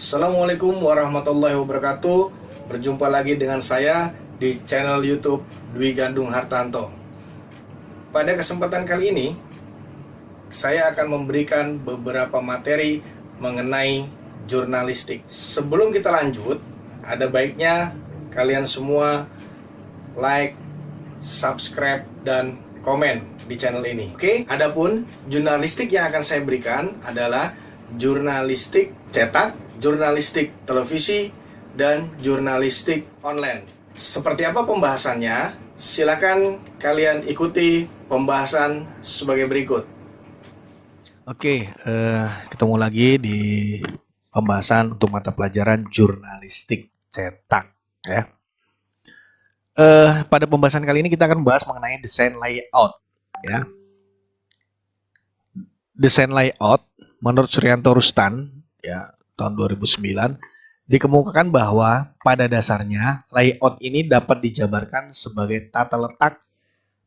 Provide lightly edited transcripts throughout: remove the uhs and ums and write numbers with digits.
Assalamualaikum warahmatullahi wabarakatuh. Berjumpa lagi dengan saya di channel YouTube Dwi Gandung Hartanto. Pada kesempatan kali ini, saya akan memberikan beberapa materi mengenai jurnalistik. Sebelum kita lanjut, ada baiknya kalian semua like, subscribe, dan komen di channel ini. Oke, adapun jurnalistik yang akan saya berikan adalah jurnalistik cetak, jurnalistik televisi, dan jurnalistik online. Seperti apa pembahasannya? Silakan kalian ikuti pembahasan sebagai berikut. Oke, ketemu lagi di pembahasan untuk mata pelajaran jurnalistik cetak, ya. Pada pembahasan kali ini kita akan bahas mengenai desain layout, ya. Desain layout menurut Suryanto Rustan, ya, tahun 2009, dikemukakan bahwa pada dasarnya layout ini dapat dijabarkan sebagai tata letak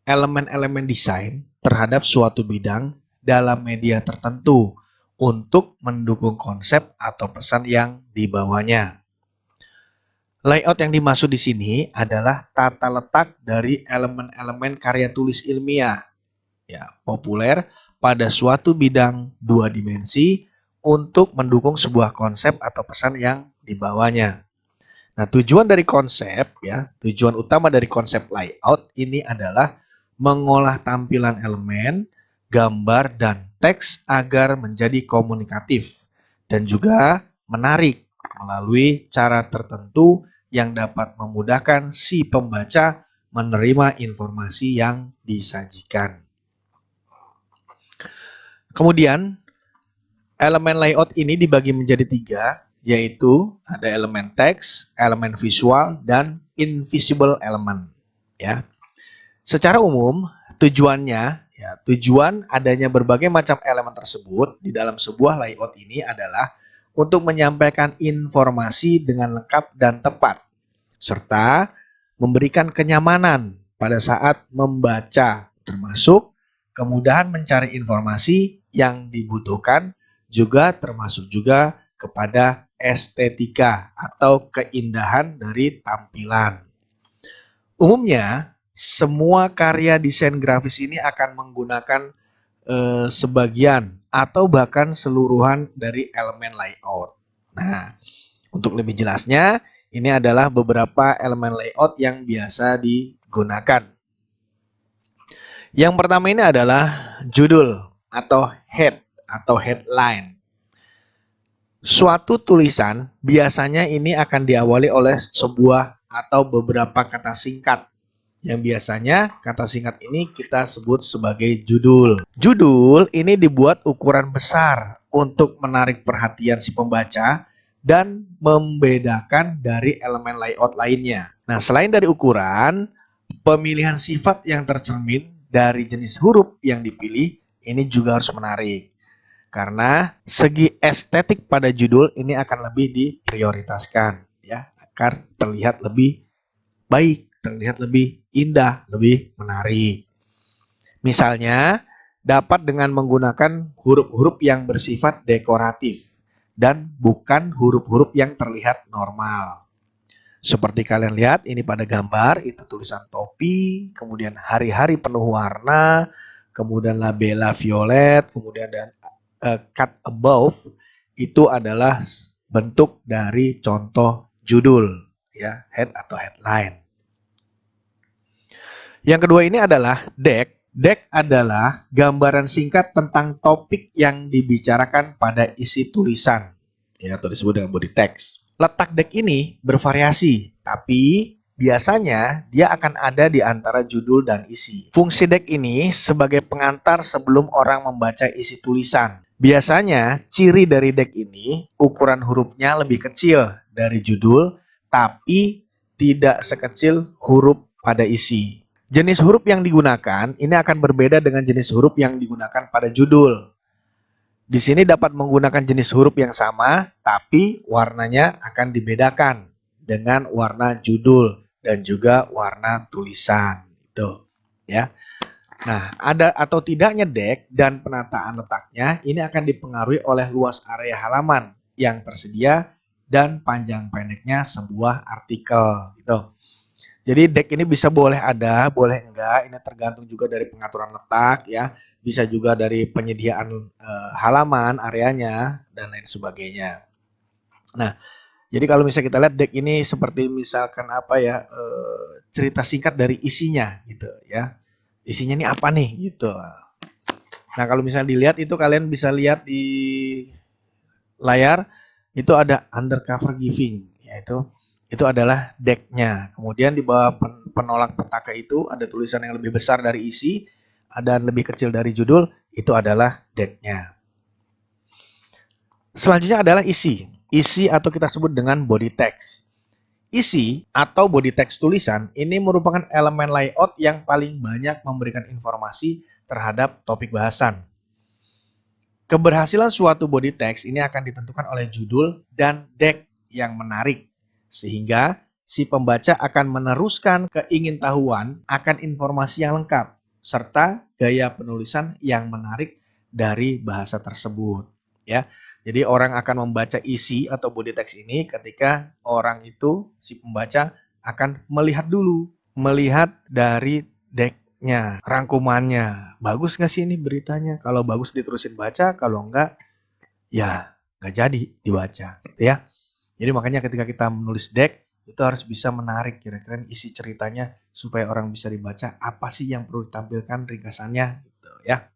elemen-elemen desain terhadap suatu bidang dalam media tertentu untuk mendukung konsep atau pesan yang dibawanya. Layout yang dimaksud di sini adalah tata letak dari elemen-elemen karya tulis ilmiah, ya, populer pada suatu bidang dua dimensi untuk mendukung sebuah konsep atau pesan yang dibawanya. Nah, tujuan utama dari konsep layout ini adalah mengolah tampilan elemen, gambar, dan teks agar menjadi komunikatif dan juga menarik melalui cara tertentu yang dapat memudahkan si pembaca menerima informasi yang disajikan. Kemudian, elemen layout ini dibagi menjadi tiga, yaitu ada elemen teks, elemen visual, dan invisible element. Ya. Secara umum, tujuan adanya berbagai macam elemen tersebut di dalam sebuah layout ini adalah untuk menyampaikan informasi dengan lengkap dan tepat, serta memberikan kenyamanan pada saat membaca, termasuk kemudahan mencari informasi yang dibutuhkan, juga termasuk juga kepada estetika atau keindahan dari tampilan. Umumnya, semua karya desain grafis ini akan menggunakan sebagian atau bahkan seluruhan dari elemen layout. Nah, untuk lebih jelasnya, ini adalah beberapa elemen layout yang biasa digunakan. Yang pertama ini adalah judul atau head atau headline. Suatu tulisan biasanya ini akan diawali oleh sebuah atau beberapa kata singkat. Yang biasanya kata singkat ini kita sebut sebagai judul. Judul ini dibuat ukuran besar untuk menarik perhatian si pembaca dan membedakan dari elemen layout lainnya. Nah, selain dari ukuran, pemilihan sifat yang tercermin dari jenis huruf yang dipilih ini juga harus menarik. Karena segi estetik pada judul ini akan lebih diprioritaskan, ya, agar terlihat lebih baik, terlihat lebih indah, lebih menarik. Misalnya, dapat dengan menggunakan huruf-huruf yang bersifat dekoratif dan bukan huruf-huruf yang terlihat normal. Seperti kalian lihat ini pada gambar, itu tulisan topi, kemudian hari-hari penuh warna, kemudian labella violet, kemudian dan cut above, itu adalah bentuk dari contoh judul, ya, head atau headline. Yang kedua ini adalah deck. Deck adalah gambaran singkat tentang topik yang dibicarakan pada isi tulisan, ya, atau disebut dengan body text. Letak deck ini bervariasi, tapi biasanya dia akan ada di antara judul dan isi. Fungsi deck ini sebagai pengantar sebelum orang membaca isi tulisan. Biasanya ciri dari deck ini ukuran hurufnya lebih kecil dari judul, tapi tidak sekecil huruf pada isi. Jenis huruf yang digunakan ini akan berbeda dengan jenis huruf yang digunakan pada judul. Di sini dapat menggunakan jenis huruf yang sama, tapi warnanya akan dibedakan dengan warna judul dan juga warna tulisan. Itu, ya. Nah, ada atau tidaknya deck dan penataan letaknya ini akan dipengaruhi oleh luas area halaman yang tersedia dan panjang pendeknya sebuah artikel gitu. Jadi deck ini bisa boleh ada, boleh enggak, ini tergantung juga dari pengaturan letak ya, bisa juga dari penyediaan halaman, areanya dan lain sebagainya. Nah, jadi kalau misalnya kita lihat deck ini seperti misalkan apa ya, cerita singkat dari isinya gitu ya. Isinya ini apa nih gitu. Nah, kalau misalnya dilihat itu kalian bisa lihat di layar itu ada undercover giving, yaitu itu adalah decknya. Kemudian di bawah penolak petaka itu ada tulisan yang lebih besar dari isi, ada lebih kecil dari judul, itu adalah decknya. Selanjutnya adalah isi. Isi atau kita sebut dengan body text. Isi atau body text tulisan ini merupakan elemen layout yang paling banyak memberikan informasi terhadap topik bahasan. Keberhasilan suatu body text ini akan ditentukan oleh judul dan deck yang menarik, sehingga si pembaca akan meneruskan keingintahuan akan informasi yang lengkap, serta gaya penulisan yang menarik dari bahasa tersebut. Ya, jadi orang akan membaca isi atau body text ini ketika orang itu, si pembaca akan melihat dulu, melihat dari deck rangkumannya. Bagus nggak sih ini beritanya? Kalau bagus diterusin baca, kalau enggak, ya nggak jadi dibaca. Gitu ya. Jadi makanya ketika kita menulis deck, itu harus bisa menarik kira-kira isi ceritanya supaya orang bisa dibaca apa sih yang perlu ditampilkan ringkasannya gitu ya.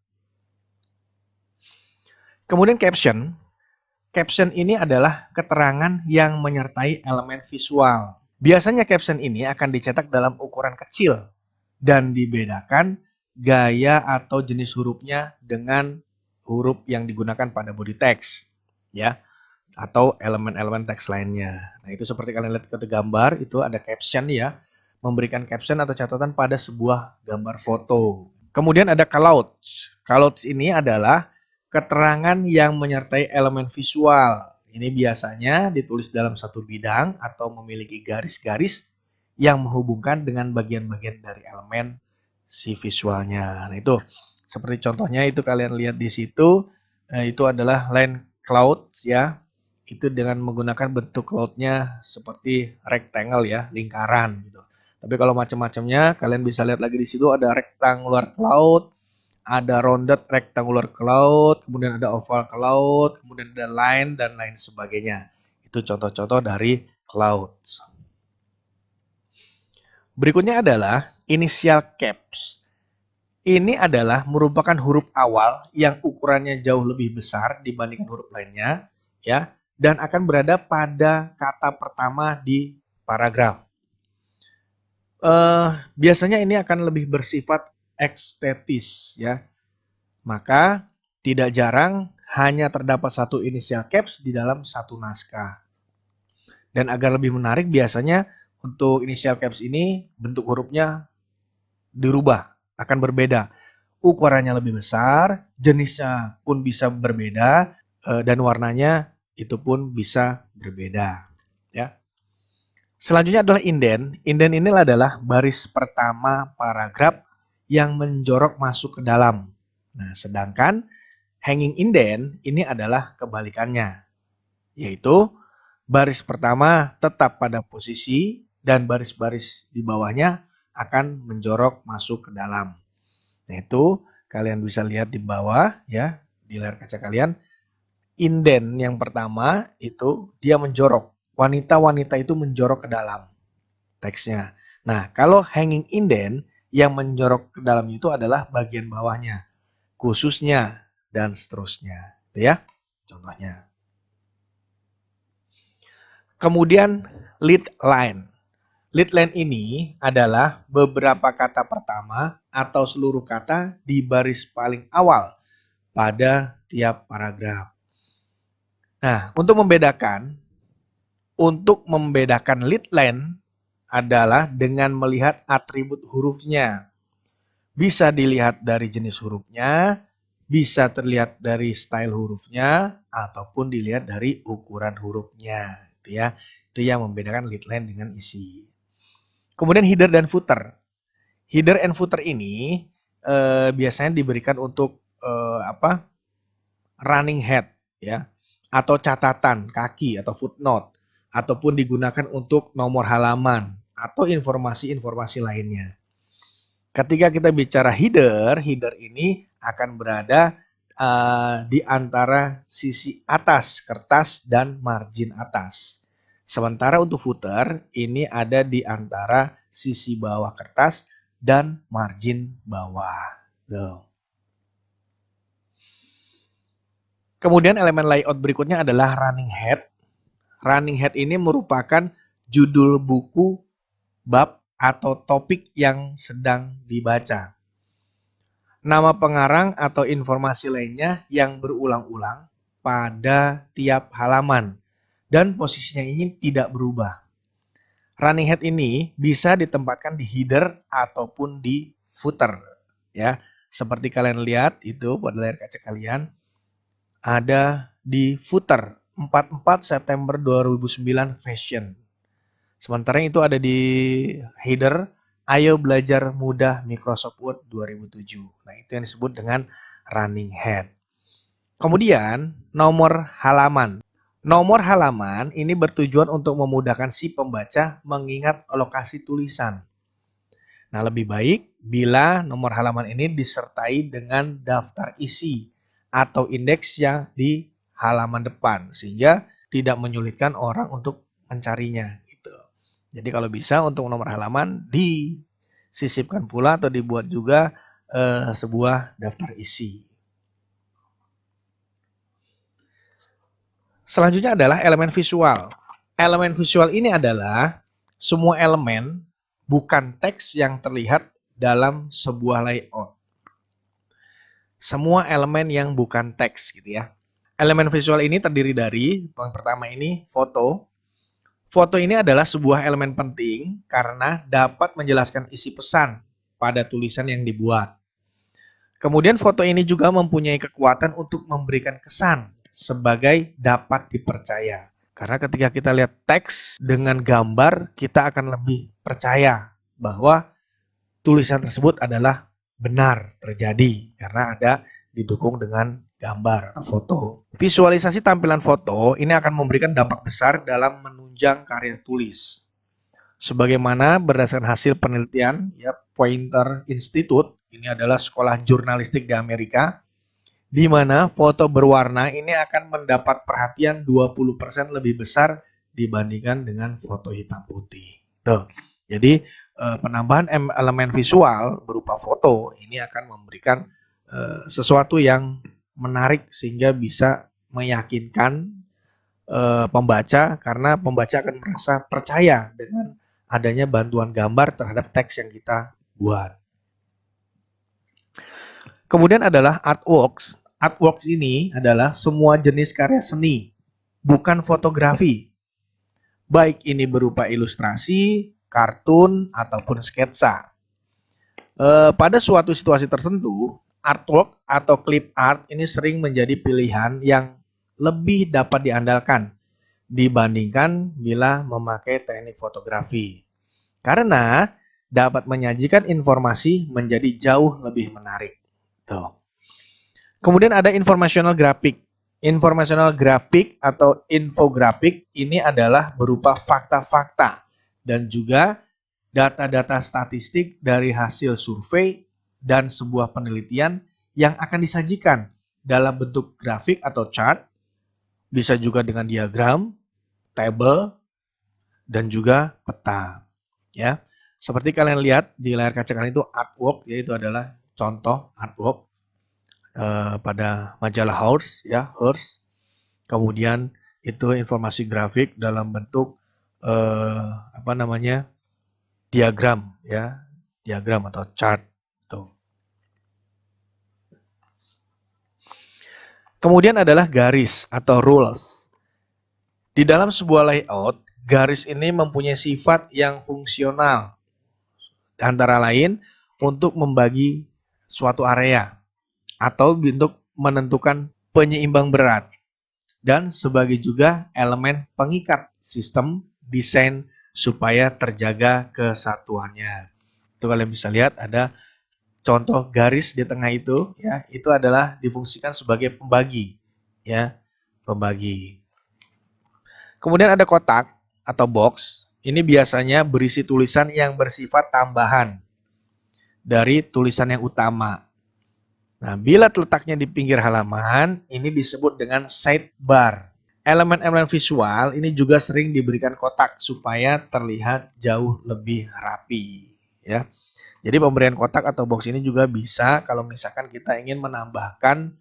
Kemudian caption. Caption ini adalah keterangan yang menyertai elemen visual. Biasanya caption ini akan dicetak dalam ukuran kecil dan dibedakan gaya atau jenis hurufnya dengan huruf yang digunakan pada body text ya atau elemen-elemen teks lainnya. Nah, itu seperti kalian lihat ke gambar itu ada caption ya, memberikan caption atau catatan pada sebuah gambar foto. Kemudian ada callouts. Callouts ini adalah keterangan yang menyertai elemen visual. Ini biasanya ditulis dalam satu bidang atau memiliki garis-garis yang menghubungkan dengan bagian-bagian dari elemen si visualnya. Nah, itu seperti contohnya itu kalian lihat di situ, itu adalah line cloud ya. Itu dengan menggunakan bentuk cloud-nya seperti rectangle ya, lingkaran gitu. Tapi kalau macam-macamnya kalian bisa lihat lagi di situ ada rectangular cloud, ada rounded rectangular cloud, kemudian ada oval cloud, kemudian ada line dan lain sebagainya. Itu contoh-contoh dari clouds. Berikutnya adalah initial caps. Ini adalah merupakan huruf awal yang ukurannya jauh lebih besar dibandingkan huruf lainnya, ya, dan akan berada pada kata pertama di paragraf. Biasanya ini akan lebih bersifat estetis, ya. Maka tidak jarang hanya terdapat satu initial caps di dalam satu naskah. Dan agar lebih menarik biasanya untuk initial caps ini bentuk hurufnya dirubah, akan berbeda. Ukurannya lebih besar, jenisnya pun bisa berbeda, dan warnanya itu pun bisa berbeda. Ya. Selanjutnya adalah indent. Indent ini adalah baris pertama paragraf yang menjorok masuk ke dalam. Nah, sedangkan hanging indent ini adalah kebalikannya, yaitu baris pertama tetap pada posisi dan baris-baris di bawahnya akan menjorok masuk ke dalam. Nah, itu kalian bisa lihat di bawah ya, di layar kaca kalian. Indent yang pertama itu dia menjorok. Wanita-wanita itu menjorok ke dalam teksnya. Nah, kalau hanging indent yang menjorok ke dalam itu adalah bagian bawahnya, khususnya dan seterusnya. Itu ya, contohnya. Kemudian lead line. Lead line ini adalah beberapa kata pertama atau seluruh kata di baris paling awal pada tiap paragraf. Nah, untuk membedakan lead line adalah dengan melihat atribut hurufnya. Bisa dilihat dari jenis hurufnya, bisa terlihat dari style hurufnya, ataupun dilihat dari ukuran hurufnya. Itu ya, itu yang membedakan lead line dengan isi. Kemudian header dan footer. Header and footer ini biasanya diberikan untuk running head ya, atau catatan kaki atau footnote, ataupun digunakan untuk nomor halaman atau informasi-informasi lainnya. Ketika kita bicara header, header ini akan berada di antara sisi atas kertas dan margin atas. Sementara untuk footer ini ada di antara sisi bawah kertas dan margin bawah. Tuh. Kemudian elemen layout berikutnya adalah running head. Running head ini merupakan judul buku, bab, atau topik yang sedang dibaca. Nama pengarang atau informasi lainnya yang berulang-ulang pada tiap halaman dan posisinya ini tidak berubah. Running head ini bisa ditempatkan di header ataupun di footer ya. Seperti kalian lihat itu pada layar kaca kalian ada di footer 44 September 2009 Fashion. Sementara itu ada di header Ayo Belajar Mudah Microsoft Word 2007. Nah, itu yang disebut dengan running head. Kemudian, nomor halaman. Nomor halaman ini bertujuan untuk memudahkan si pembaca mengingat lokasi tulisan. Nah, lebih baik bila nomor halaman ini disertai dengan daftar isi atau indeks yang di halaman depan sehingga tidak menyulitkan orang untuk mencarinya gitu. Jadi kalau bisa untuk nomor halaman disisipkan pula atau dibuat juga sebuah daftar isi. Selanjutnya adalah elemen visual. Elemen visual ini adalah semua elemen bukan teks yang terlihat dalam sebuah layout. Semua elemen yang bukan teks gitu ya. Elemen visual ini terdiri dari yang pertama ini foto. Foto ini adalah sebuah elemen penting karena dapat menjelaskan isi pesan pada tulisan yang dibuat. Kemudian foto ini juga mempunyai kekuatan untuk memberikan kesan sebagai dapat dipercaya. Karena ketika kita lihat teks dengan gambar, kita akan lebih percaya bahwa tulisan tersebut adalah benar terjadi karena ada didukung dengan gambar atau foto. Visualisasi tampilan foto ini akan memberikan dampak besar dalam menunjang karya tulis. Sebagaimana berdasarkan hasil penelitian ya Poynter Institute, ini adalah sekolah jurnalistik di Amerika, di mana foto berwarna ini akan mendapat perhatian 20% lebih besar dibandingkan dengan foto hitam putih. Tuh. Jadi penambahan elemen visual berupa foto ini akan memberikan sesuatu yang menarik sehingga bisa meyakinkan pembaca karena pembaca akan merasa percaya dengan adanya bantuan gambar terhadap teks yang kita buat. Kemudian adalah artworks. Artworks ini adalah semua jenis karya seni, bukan fotografi. Baik ini berupa ilustrasi, kartun, ataupun sketsa. Pada suatu situasi tertentu, artwork atau clip art ini sering menjadi pilihan yang lebih dapat diandalkan dibandingkan bila memakai teknik fotografi. Karena dapat menyajikan informasi menjadi jauh lebih menarik. Tuh. Kemudian ada informational graphic. Informational graphic atau infografik ini adalah berupa fakta-fakta dan juga data-data statistik dari hasil survei dan sebuah penelitian yang akan disajikan dalam bentuk grafik atau chart, bisa juga dengan diagram, tabel, dan juga peta. Ya, seperti kalian lihat di layar kaca kalian itu artwork, yaitu adalah contoh artwork pada majalah Hearst, ya Hearst. Kemudian itu informasi grafik dalam bentuk diagram, ya diagram atau chart. Tuh. Kemudian adalah garis atau rules. Di dalam sebuah layout, garis ini mempunyai sifat yang fungsional, antara lain untuk membagi suatu area atau untuk menentukan penyeimbang berat dan sebagai juga elemen pengikat sistem desain supaya terjaga kesatuannya. Itu kalian bisa lihat ada contoh garis di tengah itu ya, itu adalah difungsikan sebagai pembagi ya, pembagi. Kemudian ada kotak atau box. Ini biasanya berisi tulisan yang bersifat tambahan dari tulisan yang utama. Nah, bila letaknya di pinggir halaman, ini disebut dengan sidebar. Elemen-elemen visual ini juga sering diberikan kotak supaya terlihat jauh lebih rapi, ya. Jadi pemberian kotak atau box ini juga bisa kalau misalkan kita ingin menambahkan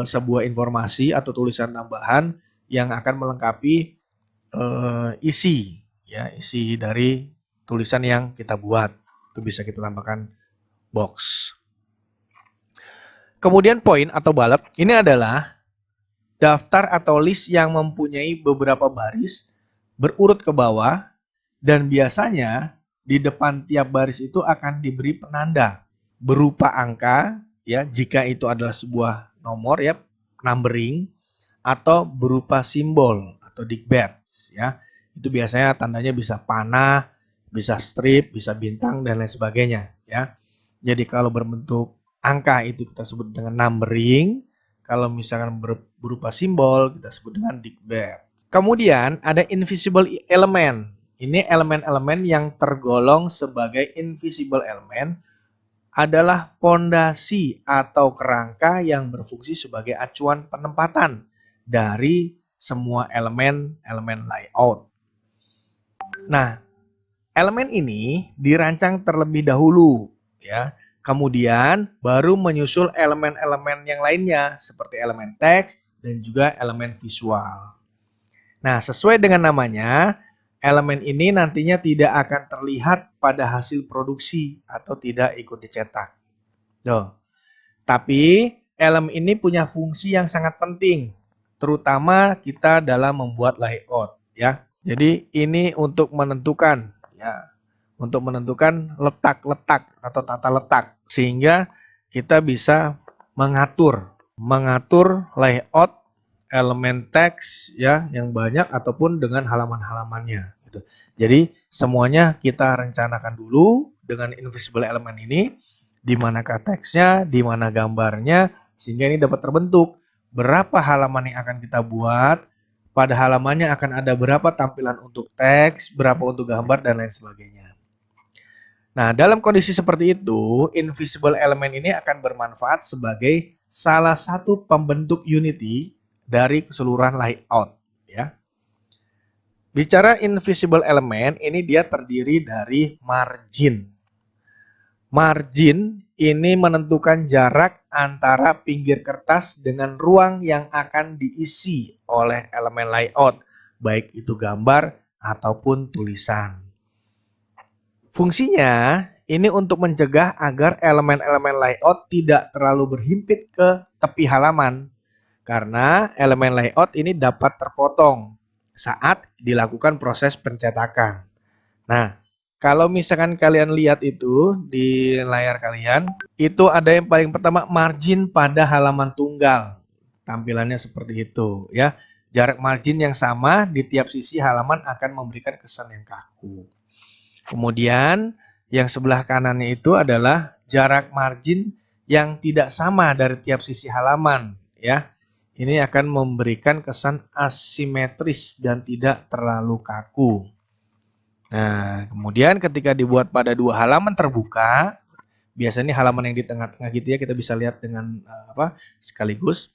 sebuah informasi atau tulisan tambahan yang akan melengkapi isi, ya, isi dari tulisan yang kita buat. Itu bisa kita tambahkan box. Kemudian poin atau bullet ini adalah daftar atau list yang mempunyai beberapa baris berurut ke bawah dan biasanya di depan tiap baris itu akan diberi penanda berupa angka ya jika itu adalah sebuah nomor ya, numbering, atau berupa simbol atau digits ya. Itu biasanya tandanya bisa panah, bisa strip, bisa bintang dan lain sebagainya ya. Jadi kalau berbentuk angka itu kita sebut dengan numbering, kalau misalkan berupa simbol kita sebut dengan digit. Kemudian ada invisible element. Ini elemen-elemen yang tergolong sebagai invisible element adalah pondasi atau kerangka yang berfungsi sebagai acuan penempatan dari semua elemen-elemen layout. Nah, elemen ini dirancang terlebih dahulu ya. Kemudian baru menyusul elemen-elemen yang lainnya seperti elemen teks dan juga elemen visual. Nah, sesuai dengan namanya, elemen ini nantinya tidak akan terlihat pada hasil produksi atau tidak ikut dicetak. Loh. Tapi elemen ini punya fungsi yang sangat penting, terutama kita dalam membuat layout ya. Jadi ini untuk menentukan ya, untuk menentukan letak-letak atau tata letak sehingga kita bisa mengatur layout elemen teks ya yang banyak ataupun dengan halaman-halamannya gitu. Jadi semuanya kita rencanakan dulu dengan invisible element ini, di manakah teksnya, di mana gambarnya, sehingga ini dapat terbentuk berapa halaman yang akan kita buat, pada halamannya akan ada berapa tampilan untuk teks, berapa untuk gambar dan lain sebagainya. Nah, dalam kondisi seperti itu, invisible element ini akan bermanfaat sebagai salah satu pembentuk Unity dari keseluruhan layout ya. Bicara invisible element, ini dia terdiri dari margin. Margin ini menentukan jarak antara pinggir kertas dengan ruang yang akan diisi oleh elemen layout, baik itu gambar ataupun tulisan. Fungsinya ini untuk mencegah agar elemen-elemen layout tidak terlalu berhimpit ke tepi halaman. Karena elemen layout ini dapat terpotong saat dilakukan proses pencetakan. Nah, kalau misalkan kalian lihat itu di layar kalian, itu ada yang paling pertama margin pada halaman tunggal. Tampilannya seperti itu ya. Jarak margin yang sama di tiap sisi halaman akan memberikan kesan yang kaku. Kemudian yang sebelah kanannya itu adalah jarak margin yang tidak sama dari tiap sisi halaman ya. Ini akan memberikan kesan asimetris dan tidak terlalu kaku. Nah, kemudian ketika dibuat pada dua halaman terbuka, biasanya halaman yang di tengah-tengah gitu ya, kita bisa lihat dengan sekaligus.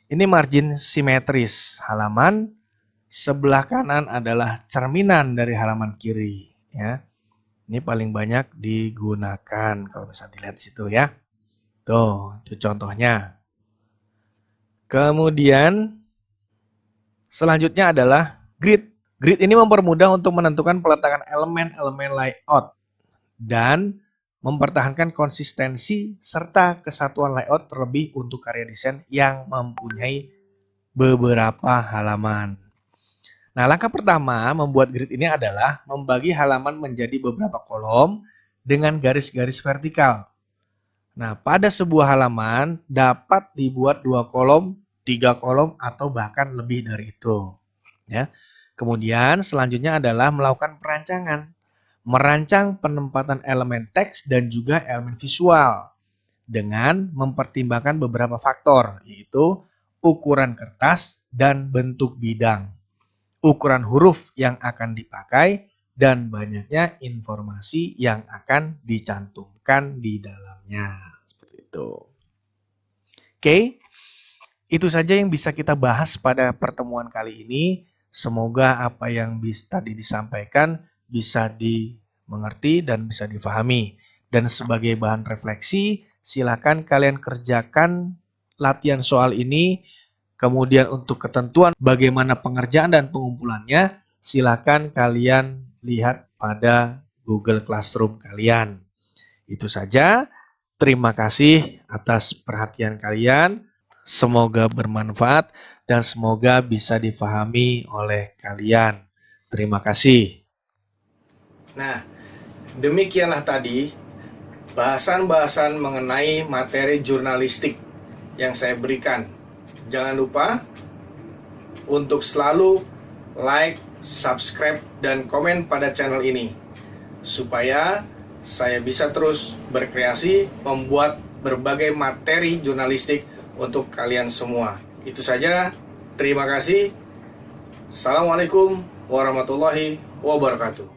Ini margin simetris. Halaman sebelah kanan adalah cerminan dari halaman kiri ya. Ini paling banyak digunakan kalau bisa dilihat di situ ya. Tuh, itu contohnya. Kemudian selanjutnya adalah grid. Grid ini mempermudah untuk menentukan peletakan elemen-elemen layout dan mempertahankan konsistensi serta kesatuan layout terlebih untuk karya desain yang mempunyai beberapa halaman. Nah, langkah pertama membuat grid ini adalah membagi halaman menjadi beberapa kolom dengan garis-garis vertikal. Nah, pada sebuah halaman dapat dibuat 2 kolom, 3 kolom, atau bahkan lebih dari itu. Ya. Kemudian selanjutnya adalah melakukan perancangan. Merancang penempatan elemen teks dan juga elemen visual. dengan mempertimbangkan beberapa faktor, yaitu ukuran kertas dan bentuk bidang, ukuran huruf yang akan dipakai, dan banyaknya informasi yang akan dicantumkan di dalamnya. Seperti itu. Oke, itu saja yang bisa kita bahas pada pertemuan kali ini. Semoga apa yang tadi disampaikan bisa dimengerti dan bisa difahami. Dan sebagai bahan refleksi, silakan kalian kerjakan latihan soal ini. Kemudian untuk ketentuan bagaimana pengerjaan dan pengumpulannya, silakan kalian lihat pada Google Classroom kalian. Itu saja. Terima kasih atas perhatian kalian. Semoga bermanfaat dan semoga bisa difahami oleh kalian. Terima kasih. Nah, demikianlah tadi bahasan-bahasan mengenai materi jurnalistik yang saya berikan. Jangan lupa untuk selalu like, subscribe, dan komen pada channel ini supaya saya bisa terus berkreasi membuat berbagai materi jurnalistik untuk kalian semua. Itu saja. Terima kasih. Assalamualaikum warahmatullahi wabarakatuh.